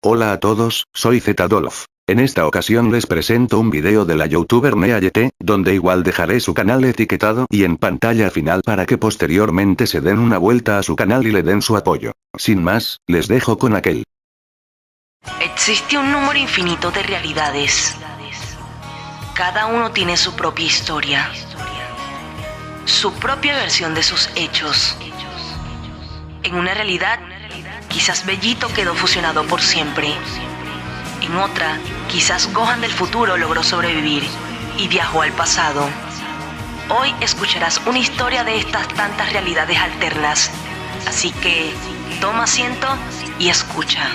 Hola a todos, soy Zdolf. En esta ocasión les presento un video de la youtuber NeaYT, donde igual dejaré su canal etiquetado y en pantalla final para que posteriormente se den una vuelta a su canal y le den su apoyo. Sin más, les dejo con aquel. Existe un número infinito de realidades. Cada uno tiene su propia historia, su propia versión de sus hechos. En una realidad, quizás Bellito quedó fusionado por siempre. En otra, quizás Gohan del futuro logró sobrevivir y viajó al pasado. Hoy escucharás una historia de estas tantas realidades alternas. Así que, toma asiento y escucha.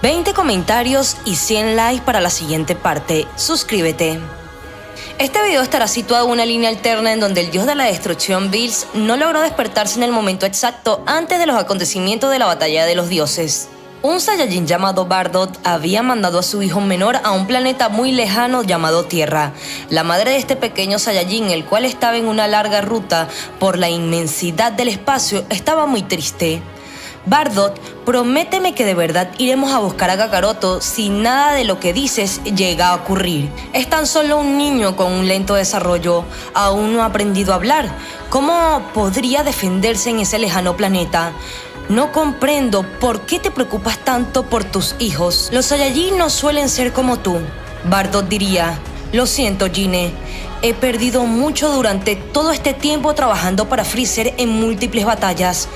20 comentarios y 100 likes para la siguiente parte. Suscríbete. Este video estará situado en una línea alterna en donde el dios de la destrucción Bills no logró despertarse en el momento exacto antes de los acontecimientos de la batalla de los dioses. Un Saiyajin llamado Bardock había mandado a su hijo menor a un planeta muy lejano llamado Tierra. La madre de este pequeño Saiyajin, el cual estaba en una larga ruta por la inmensidad del espacio, estaba muy triste. Bardock, prométeme que de verdad iremos a buscar a Kakaroto si nada de lo que dices llega a ocurrir. Es tan solo un niño con un lento desarrollo, aún no ha aprendido a hablar. ¿Cómo podría defenderse en ese lejano planeta? No comprendo por qué te preocupas tanto por tus hijos. Los Saiyajin no suelen ser como tú. Bardock diría: lo siento, Gine. He perdido mucho durante todo este tiempo trabajando para Freezer en múltiples batallas.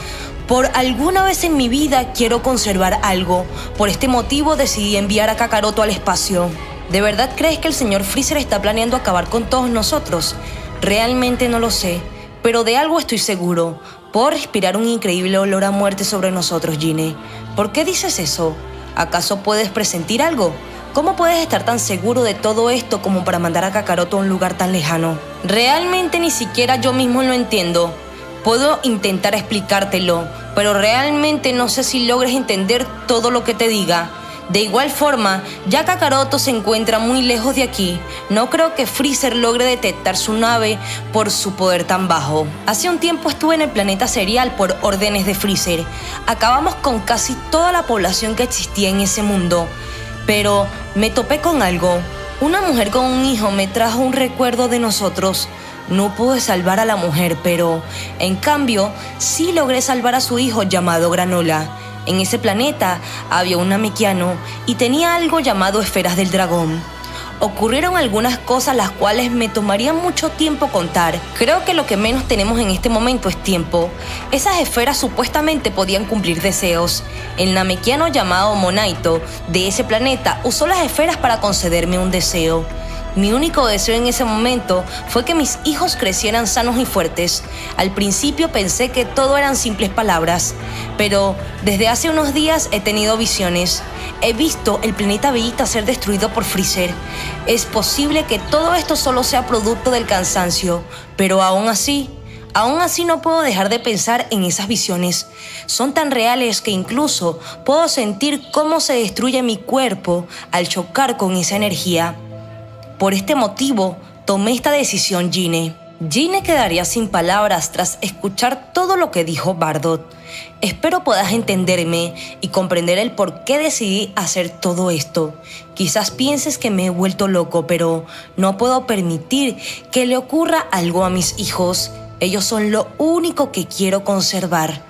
Por alguna vez en mi vida quiero conservar algo. Por este motivo decidí enviar a Kakaroto al espacio. ¿De verdad crees que el señor Freezer está planeando acabar con todos nosotros? Realmente no lo sé, pero de algo estoy seguro. Puedo respirar un increíble olor a muerte sobre nosotros, Gine. ¿Por qué dices eso? ¿Acaso puedes presentir algo? ¿Cómo puedes estar tan seguro de todo esto como para mandar a Kakaroto a un lugar tan lejano? Realmente ni siquiera yo mismo lo entiendo. Puedo intentar explicártelo, pero realmente no sé si logres entender todo lo que te diga. De igual forma, ya Kakaroto se encuentra muy lejos de aquí. No creo que Freezer logre detectar su nave por su poder tan bajo. Hace un tiempo estuve en el planeta Cereal por órdenes de Freezer. Acabamos con casi toda la población que existía en ese mundo. Pero me topé con algo. Una mujer con un hijo me trajo un recuerdo de nosotros. No pude salvar a la mujer, pero en cambio sí logré salvar a su hijo llamado Granola. En ese planeta había un Namekiano y tenía algo llamado esferas del dragón. Ocurrieron algunas cosas las cuales me tomaría mucho tiempo contar. Creo que lo que menos tenemos en este momento es tiempo. Esas esferas supuestamente podían cumplir deseos. El Namekiano llamado Monaito de ese planeta usó las esferas para concederme un deseo. Mi único deseo en ese momento fue que mis hijos crecieran sanos y fuertes. Al principio pensé que todo eran simples palabras, pero desde hace unos días he tenido visiones. He visto el planeta Vegeta ser destruido por Freezer. Es posible que todo esto solo sea producto del cansancio, pero aún así no puedo dejar de pensar en esas visiones. Son tan reales que incluso puedo sentir cómo se destruye mi cuerpo al chocar con esa energía. Por este motivo, tomé esta decisión, Gine. Gine quedaría sin palabras tras escuchar todo lo que dijo Bardock. Espero puedas entenderme y comprender el por qué decidí hacer todo esto. Quizás pienses que me he vuelto loco, pero no puedo permitir que le ocurra algo a mis hijos. Ellos son lo único que quiero conservar.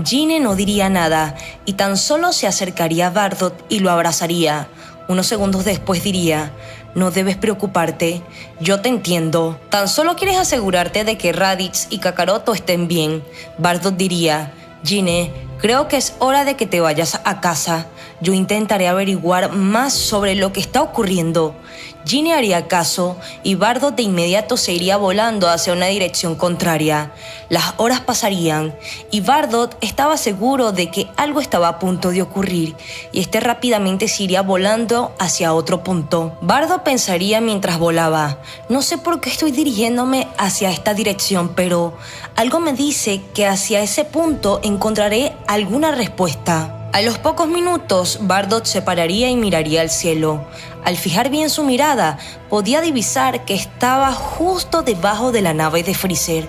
Gine no diría nada y tan solo se acercaría a Bardock y lo abrazaría. Unos segundos después diría: no debes preocuparte, yo te entiendo. Tan solo quieres asegurarte de que Raditz y Kakaroto estén bien. Bardock diría: Gine, creo que es hora de que te vayas a casa. Yo intentaré averiguar más sobre lo que está ocurriendo. Gine haría caso y Bardock de inmediato se iría volando hacia una dirección contraria. Las horas pasarían y Bardock estaba seguro de que algo estaba a punto de ocurrir y este rápidamente se iría volando hacia otro punto. Bardock pensaría mientras volaba: no sé por qué estoy dirigiéndome hacia esta dirección, pero algo me dice que hacia ese punto encontraré alguna respuesta. A los pocos minutos, Bardock se pararía y miraría al cielo. Al fijar bien su mirada, podía divisar que estaba justo debajo de la nave de Freezer.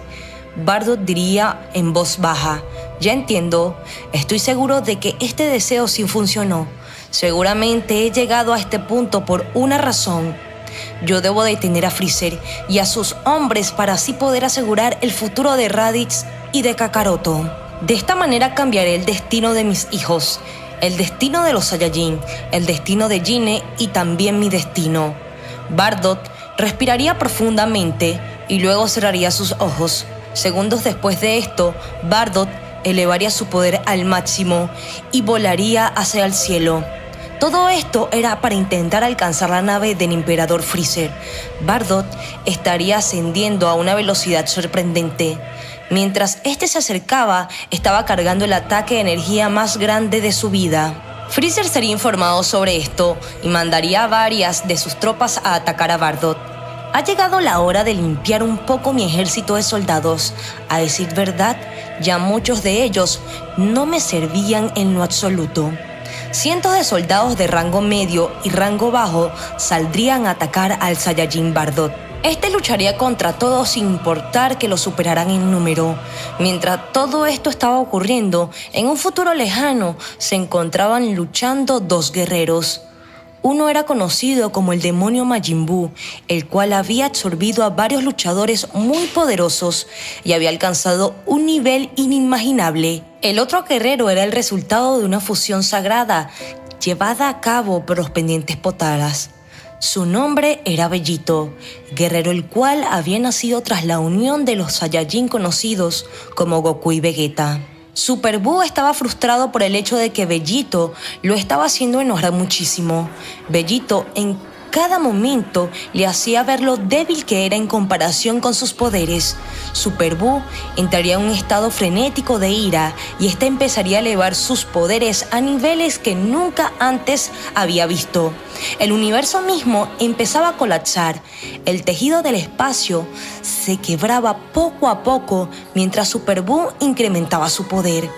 Bardock diría en voz baja: Ya entiendo, estoy seguro de que este deseo sí funcionó. Seguramente he llegado a este punto por una razón. Yo debo detener a Freezer y a sus hombres para así poder asegurar el futuro de Raditz y de Kakaroto. De esta manera cambiaré el destino de mis hijos, el destino de los Saiyajin, el destino de Gine y también mi destino. Bardock respiraría profundamente y luego cerraría sus ojos. Segundos después de esto, Bardock elevaría su poder al máximo y volaría hacia el cielo. Todo esto era para intentar alcanzar la nave del Emperador Freezer. Bardock estaría ascendiendo a una velocidad sorprendente. Mientras este se acercaba, estaba cargando el ataque de energía más grande de su vida. Freezer sería informado sobre esto y mandaría a varias de sus tropas a atacar a Bardock. Ha llegado la hora de limpiar un poco mi ejército de soldados. A decir verdad, ya muchos de ellos no me servían en lo absoluto. Cientos de soldados de rango medio y rango bajo saldrían a atacar al Saiyajin Bardock. Este lucharía contra todos sin importar que lo superaran en número. Mientras todo esto estaba ocurriendo, en un futuro lejano se encontraban luchando dos guerreros. Uno era conocido como el demonio Majin Buu, el cual había absorbido a varios luchadores muy poderosos y había alcanzado un nivel inimaginable. El otro guerrero era el resultado de una fusión sagrada llevada a cabo por los pendientes Potaras. Su nombre era Vegito, guerrero el cual había nacido tras la unión de los Saiyajin conocidos como Goku y Vegeta. Super Buu estaba frustrado por el hecho de que Vegito lo estaba haciendo enojar muchísimo. Vegito en cada momento le hacía ver lo débil que era en comparación con sus poderes. Super Buu entraría en un estado frenético de ira y este empezaría a elevar sus poderes a niveles que nunca antes había visto. El universo mismo empezaba a colapsar. El tejido del espacio se quebraba poco a poco mientras Super Buu incrementaba su poder.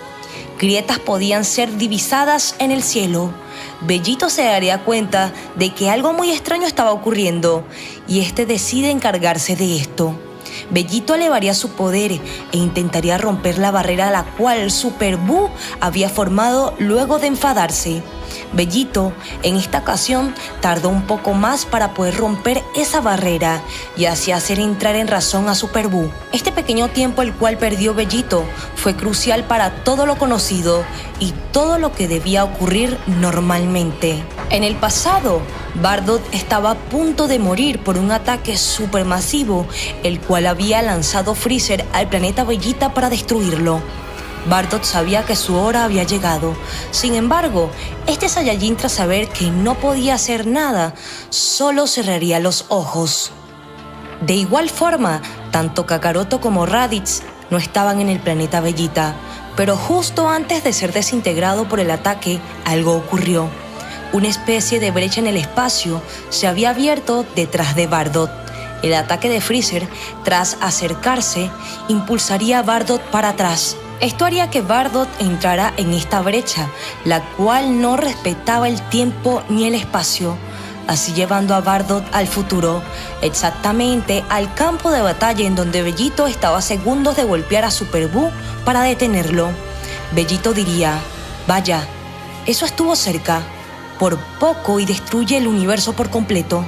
Grietas podían ser divisadas en el cielo. Vegito se daría cuenta de que algo muy extraño estaba ocurriendo y este decide encargarse de esto. Vegito elevaría su poder e intentaría romper la barrera a la cual Super Buu había formado luego de enfadarse. Vegito, en esta ocasión, tardó un poco más para poder romper esa barrera y así hacer entrar en razón a Super Buu. Este pequeño tiempo el cual perdió Vegito fue crucial para todo lo conocido y todo lo que debía ocurrir normalmente. En el pasado, Bardock estaba a punto de morir por un ataque supermasivo, el cual había lanzado Freezer al planeta Vegeta para destruirlo. Bardock sabía que su hora había llegado. Sin embargo, este Saiyajin, tras saber que no podía hacer nada, solo cerraría los ojos. De igual forma, tanto Kakaroto como Raditz no estaban en el planeta Vegeta, pero justo antes de ser desintegrado por el ataque, algo ocurrió. Una especie de brecha en el espacio se había abierto detrás de Bardock. El ataque de Freezer, tras acercarse, impulsaría a Bardock para atrás. Esto haría que Bardock entrara en esta brecha, la cual no respetaba el tiempo ni el espacio, así llevando a Bardock al futuro, exactamente al campo de batalla en donde Vegito estaba a segundos de golpear a Super Buu para detenerlo. Vegito diría: vaya, eso estuvo cerca, por poco y destruye el universo por completo.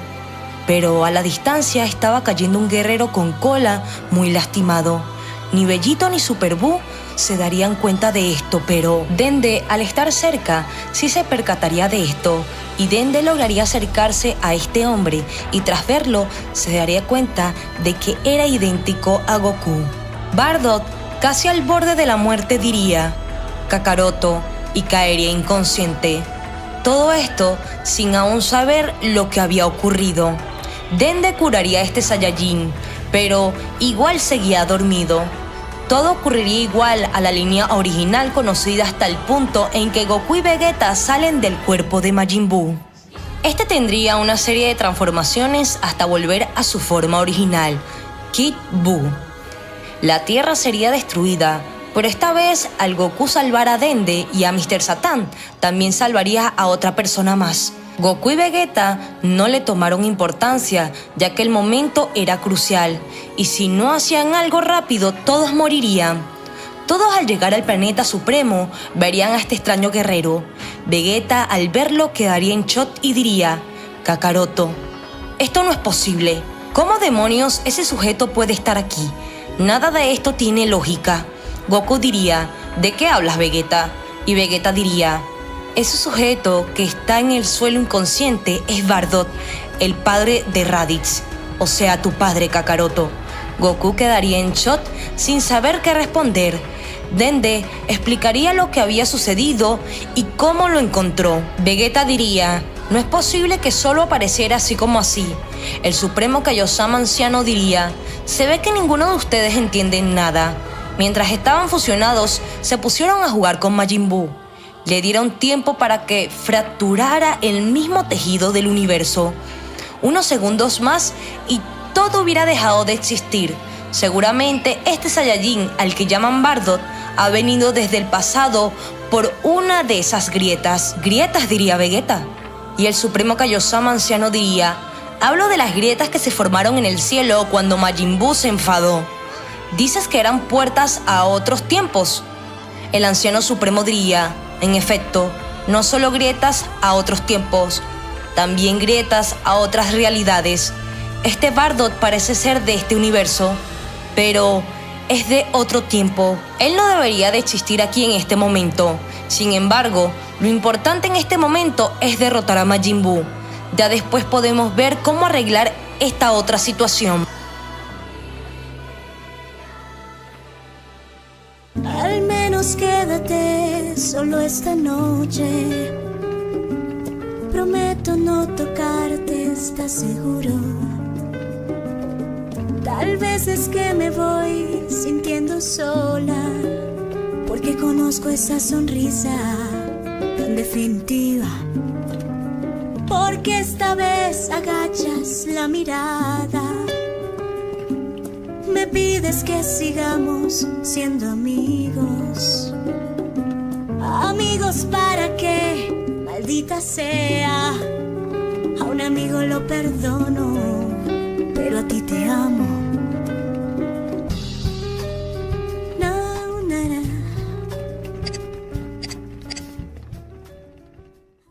Pero a la distancia estaba cayendo un guerrero con cola muy lastimado. Ni Vegito ni Super Buu se darían cuenta de esto, pero Dende, al estar cerca, sí se percataría de esto, y Dende lograría acercarse a este hombre y tras verlo se daría cuenta de que era idéntico a Goku. Bardock, casi al borde de la muerte, diría: Kakaroto, y caería inconsciente. Todo esto sin aún saber lo que había ocurrido. Dende curaría a este Saiyajin, pero igual seguía dormido. Todo ocurriría igual a la línea original conocida hasta el punto en que Goku y Vegeta salen del cuerpo de Majin Buu. Este tendría una serie de transformaciones hasta volver a su forma original, Kid Buu. La Tierra sería destruida, pero esta vez al Goku salvar a Dende y a Mr. Satan, también salvaría a otra persona más. Goku y Vegeta no le tomaron importancia, ya que el momento era crucial, y si no hacían algo rápido, todos morirían. Todos al llegar al planeta supremo verían a este extraño guerrero. Vegeta al verlo quedaría en shock y diría: Kakaroto, esto no es posible. ¿Cómo demonios ese sujeto puede estar aquí? Nada de esto tiene lógica. Goku diría: ¿de qué hablas, Vegeta? Y Vegeta diría: ese sujeto que está en el suelo inconsciente es Bardock, el padre de Raditz, o sea, tu padre, Kakaroto. Goku quedaría en shock sin saber qué responder. Dende explicaría lo que había sucedido y cómo lo encontró. Vegeta diría: no es posible que solo apareciera así como así. El supremo Kaiosama anciano diría: se ve que ninguno de ustedes entiende nada. Mientras estaban fusionados, se pusieron a jugar con Majin Buu. Le dieron tiempo para que fracturara el mismo tejido del universo. Unos segundos más y todo hubiera dejado de existir. Seguramente este Saiyajin al que llaman Bardock ha venido desde el pasado por una de esas grietas. Grietas, diría Vegeta. Y el supremo Kaiosama anciano diría: hablo de las grietas que se formaron en el cielo cuando Majin Buu se enfadó. Dices que eran puertas a otros tiempos. El anciano supremo diría: en efecto, no solo grietas a otros tiempos, también grietas a otras realidades. Este Bardock parece ser de este universo, pero es de otro tiempo. Él no debería de existir aquí en este momento. Sin embargo, lo importante en este momento es derrotar a Majin Buu. Ya después podemos ver cómo arreglar esta otra situación. Al menos quédate solo esta noche. Prometo no tocarte, ¿estás seguro? Tal vez es que me voy sintiendo sola, porque conozco esa sonrisa tan definitiva. Porque esta vez agachas la mirada, me pides que sigamos siendo amigos. Amigos, ¿para qué? Maldita sea. A un amigo lo perdono, pero a ti te amo.